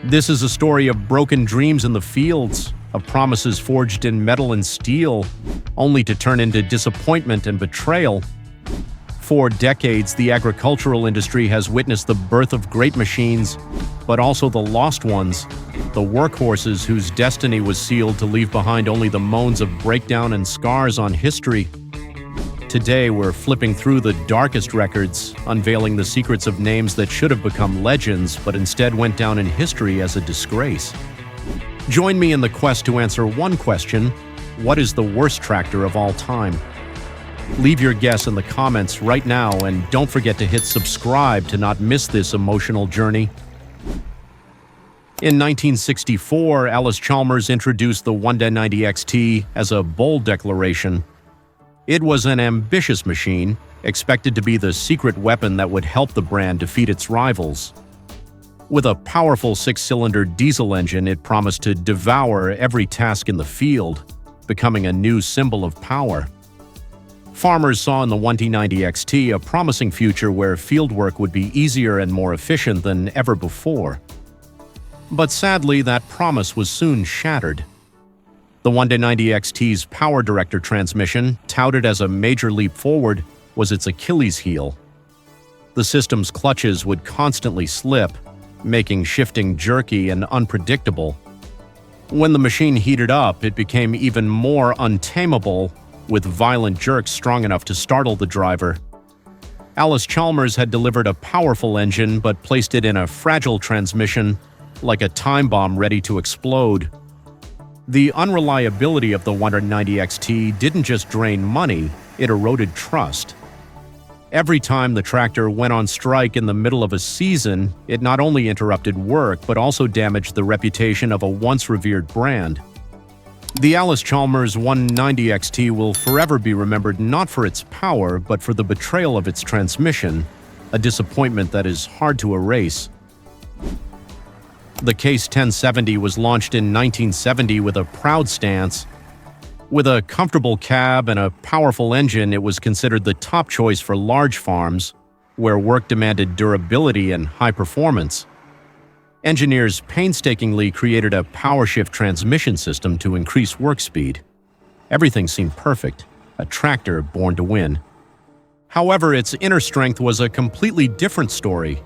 This is a story of broken dreams in the fields, of promises forged in metal and steel, only to turn into disappointment and betrayal. For decades, the agricultural industry has witnessed the birth of great machines, but also the lost ones, the workhorses whose destiny was sealed to leave behind only the moans of breakdown and scars on history. Today, we're flipping through the darkest records, unveiling the secrets of names that should have become legends, but instead went down in history as a disgrace. Join me in the quest to answer one question: what is the worst tractor of all time? Leave your guess in the comments right now, and don't forget to hit subscribe to not miss this emotional journey. In 1964, Alice Chalmers introduced the 190 XT as a bold declaration. It was an ambitious machine, expected to be the secret weapon that would help the brand defeat its rivals. With a powerful six-cylinder diesel engine, it promised to devour every task in the field, becoming a new symbol of power. Farmers saw in the 190 XT a promising future where fieldwork would be easier and more efficient than ever before. But sadly, that promise was soon shattered. The 190 XT's power director transmission, touted as a major leap forward, was its Achilles heel. The system's clutches would constantly slip, making shifting jerky and unpredictable. When the machine heated up, it became even more untamable, with violent jerks strong enough to startle the driver. Alice Chalmers had delivered a powerful engine but placed it in a fragile transmission, like a time bomb ready to explode. The unreliability of the 190 XT didn't just drain money, it eroded trust. Every time the tractor went on strike in the middle of a season, it not only interrupted work but also damaged the reputation of a once revered brand. The Alice Chalmers 190 XT will forever be remembered not for its power but for the betrayal of its transmission, a disappointment that is hard to erase. The Case 1070 was launched in 1970 with a proud stance. With a comfortable cab and a powerful engine, it was considered the top choice for large farms, where work demanded durability and high performance. Engineers painstakingly created a power-shift transmission system to increase work speed. Everything seemed perfect, a tractor born to win. However, its inner strength was a completely different story.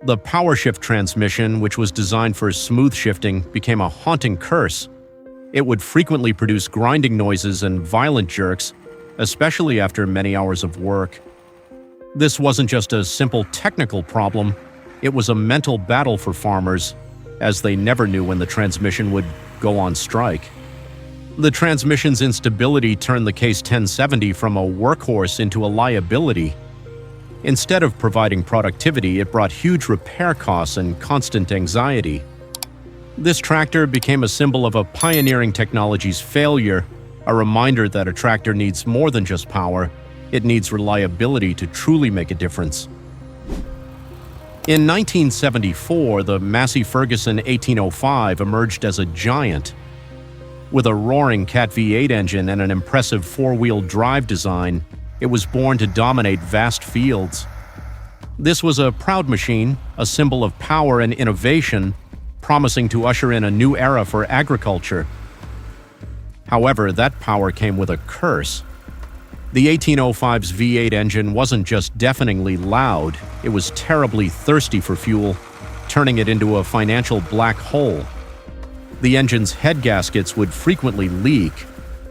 The power-shift transmission, which was designed for smooth shifting, became a haunting curse. It would frequently produce grinding noises and violent jerks, especially after many hours of work. This wasn't just a simple technical problem, it was a mental battle for farmers, as they never knew when the transmission would go on strike. The transmission's instability turned the Case 1070 from a workhorse into a liability. Instead of providing productivity, it brought huge repair costs and constant anxiety. This tractor became a symbol of a pioneering technology's failure, a reminder that a tractor needs more than just power, it needs reliability to truly make a difference. In 1974, the Massey Ferguson 1805 emerged as a giant. With a roaring Cat V8 engine and an impressive four-wheel drive design, it was born to dominate vast fields. This was a proud machine, a symbol of power and innovation, promising to usher in a new era for agriculture. However, that power came with a curse. The 1805's V8 engine wasn't just deafeningly loud, it was terribly thirsty for fuel, turning it into a financial black hole. The engine's head gaskets would frequently leak,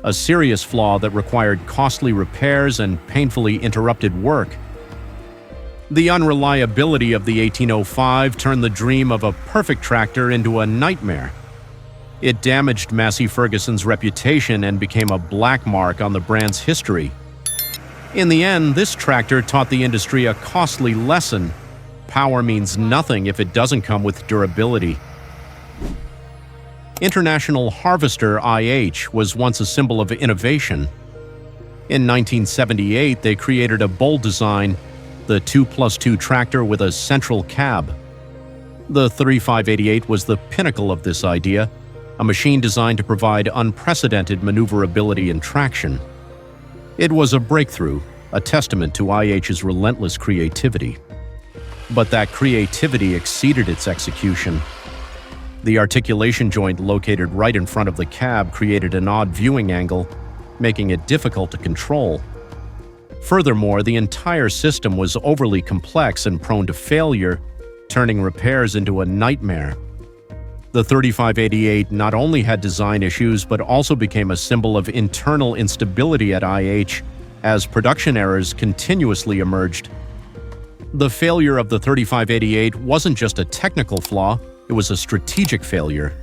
a serious flaw that required costly repairs and painfully interrupted work. The unreliability of the 1805 turned the dream of a perfect tractor into a nightmare. It damaged Massey Ferguson's reputation and became a black mark on the brand's history. In the end, this tractor taught the industry a costly lesson. Power means nothing if it doesn't come with durability. International Harvester IH was once a symbol of innovation. In 1978, they created a bold design, the 2+2 tractor with a central cab. The 3588 was the pinnacle of this idea, a machine designed to provide unprecedented maneuverability and traction. It was a breakthrough, a testament to IH's relentless creativity. But that creativity exceeded its execution. The articulation joint located right in front of the cab created an odd viewing angle, making it difficult to control. Furthermore, the entire system was overly complex and prone to failure, turning repairs into a nightmare. The 3588 not only had design issues but also became a symbol of internal instability at IH as production errors continuously emerged. The failure of the 3588 wasn't just a technical flaw, it was a strategic failure.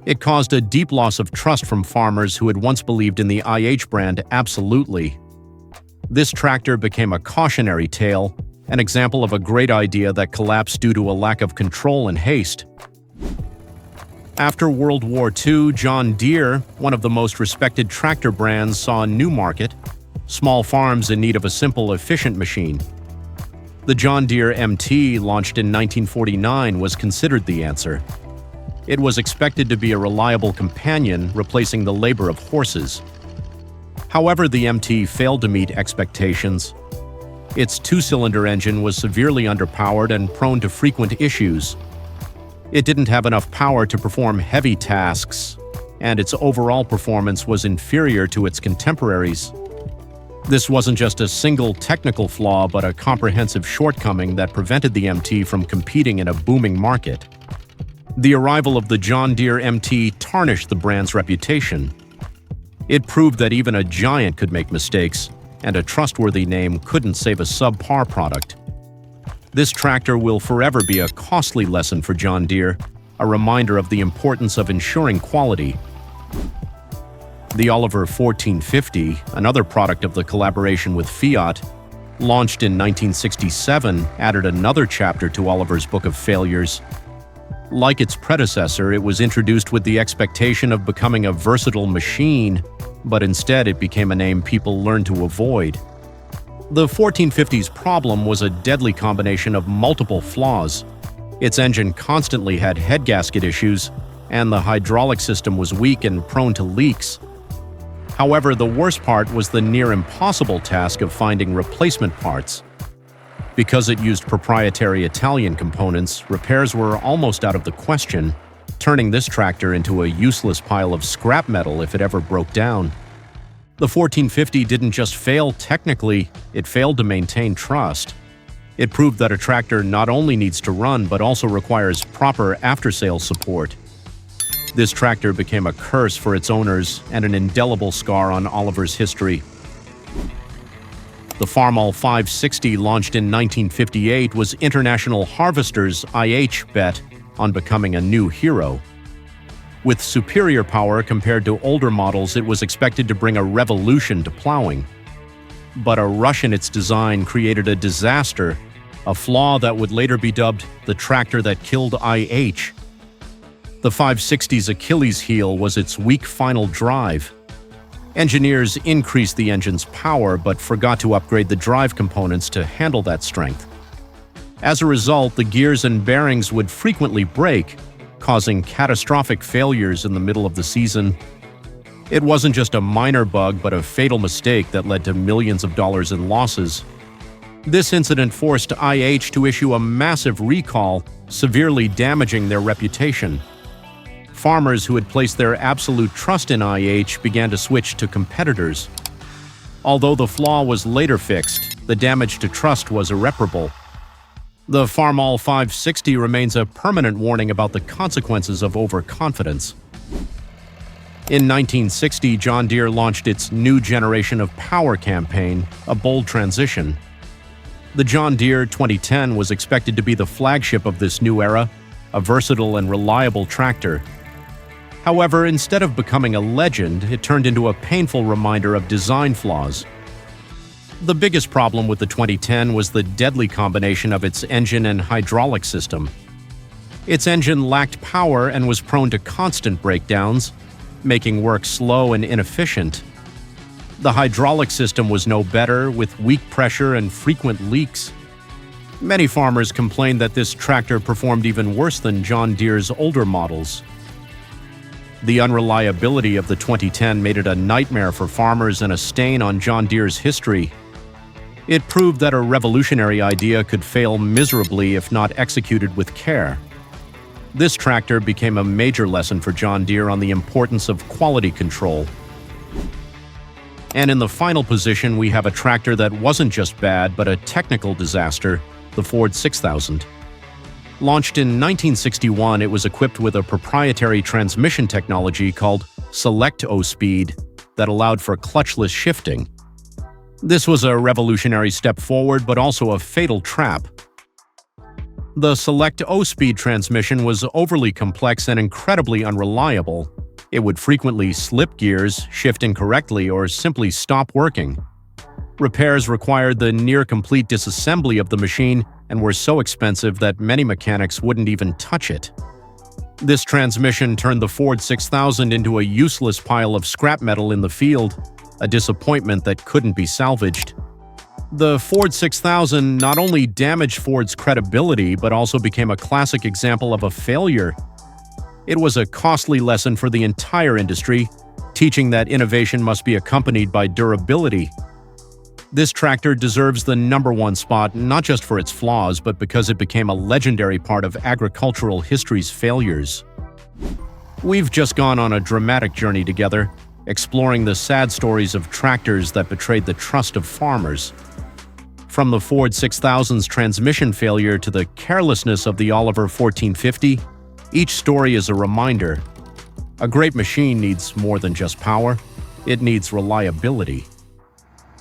It caused a deep loss of trust from farmers who had once believed in the IH brand absolutely. This tractor became a cautionary tale, an example of a great idea that collapsed due to a lack of control and haste. After World War II, John Deere, one of the most respected tractor brands, saw a new market: small farms in need of a simple, efficient machine. The John Deere MT, launched in 1949, was considered the answer. It was expected to be a reliable companion, replacing the labor of horses. However, the MT failed to meet expectations. Its two-cylinder engine was severely underpowered and prone to frequent issues. It didn't have enough power to perform heavy tasks, and its overall performance was inferior to its contemporaries. This wasn't just a single technical flaw, but a comprehensive shortcoming that prevented the MT from competing in a booming market. The arrival of the John Deere MT tarnished the brand's reputation. It proved that even a giant could make mistakes, and a trustworthy name couldn't save a subpar product. This tractor will forever be a costly lesson for John Deere, a reminder of the importance of ensuring quality. The Oliver 1450, another product of the collaboration with Fiat, launched in 1967, added another chapter to Oliver's book of failures. Like its predecessor, it was introduced with the expectation of becoming a versatile machine, but instead it became a name people learned to avoid. The 1450's problem was a deadly combination of multiple flaws. Its engine constantly had head gasket issues, and the hydraulic system was weak and prone to leaks. However, the worst part was the near-impossible task of finding replacement parts. Because it used proprietary Italian components, repairs were almost out of the question, turning this tractor into a useless pile of scrap metal if it ever broke down. The 1450 didn't just fail technically, it failed to maintain trust. It proved that a tractor not only needs to run but also requires proper after-sales support. This tractor became a curse for its owners and an indelible scar on Oliver's history. The Farmall 560, launched in 1958, was International Harvester's IH bet on becoming a new hero. With superior power compared to older models, it was expected to bring a revolution to plowing. But a rush in its design created a disaster, a flaw that would later be dubbed the tractor that killed IH. The 560's Achilles heel was its weak final drive. Engineers increased the engine's power but forgot to upgrade the drive components to handle that strength. As a result, the gears and bearings would frequently break, causing catastrophic failures in the middle of the season. It wasn't just a minor bug but a fatal mistake that led to millions of dollars in losses. This incident forced IH to issue a massive recall, severely damaging their reputation. Farmers who had placed their absolute trust in IH began to switch to competitors. Although the flaw was later fixed, the damage to trust was irreparable. The Farmall 560 remains a permanent warning about the consequences of overconfidence. In 1960, John Deere launched its New Generation of Power campaign, a bold transition. The John Deere 2010 was expected to be the flagship of this new era, a versatile and reliable tractor. However, instead of becoming a legend, it turned into a painful reminder of design flaws. The biggest problem with the 2010 was the deadly combination of its engine and hydraulic system. Its engine lacked power and was prone to constant breakdowns, making work slow and inefficient. The hydraulic system was no better, with weak pressure and frequent leaks. Many farmers complained that this tractor performed even worse than John Deere's older models. The unreliability of the 2010 made it a nightmare for farmers and a stain on John Deere's history. It proved that a revolutionary idea could fail miserably if not executed with care. This tractor became a major lesson for John Deere on the importance of quality control. And in the final position, we have a tractor that wasn't just bad, but a technical disaster, the Ford 6000. Launched in 1961, it was equipped with a proprietary transmission technology called Select-O-Speed that allowed for clutchless shifting. This was a revolutionary step forward, but also a fatal trap. The Select-O-Speed transmission was overly complex and incredibly unreliable. It would frequently slip gears, shift incorrectly, or simply stop working. Repairs required the near-complete disassembly of the machine and were so expensive that many mechanics wouldn't even touch it. This transmission turned the Ford 6000 into a useless pile of scrap metal in the field, a disappointment that couldn't be salvaged. The Ford 6000 not only damaged Ford's credibility but also became a classic example of a failure. It was a costly lesson for the entire industry, teaching that innovation must be accompanied by durability. This tractor deserves the #1 spot not just for its flaws, but because it became a legendary part of agricultural history's failures. We've just gone on a dramatic journey together, exploring the sad stories of tractors that betrayed the trust of farmers. From the Ford 6000's transmission failure to the carelessness of the Oliver 1450, each story is a reminder. A great machine needs more than just power, it needs reliability.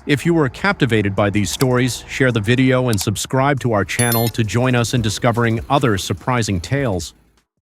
If you were captivated by these stories, share the video and subscribe to our channel to join us in discovering other surprising tales.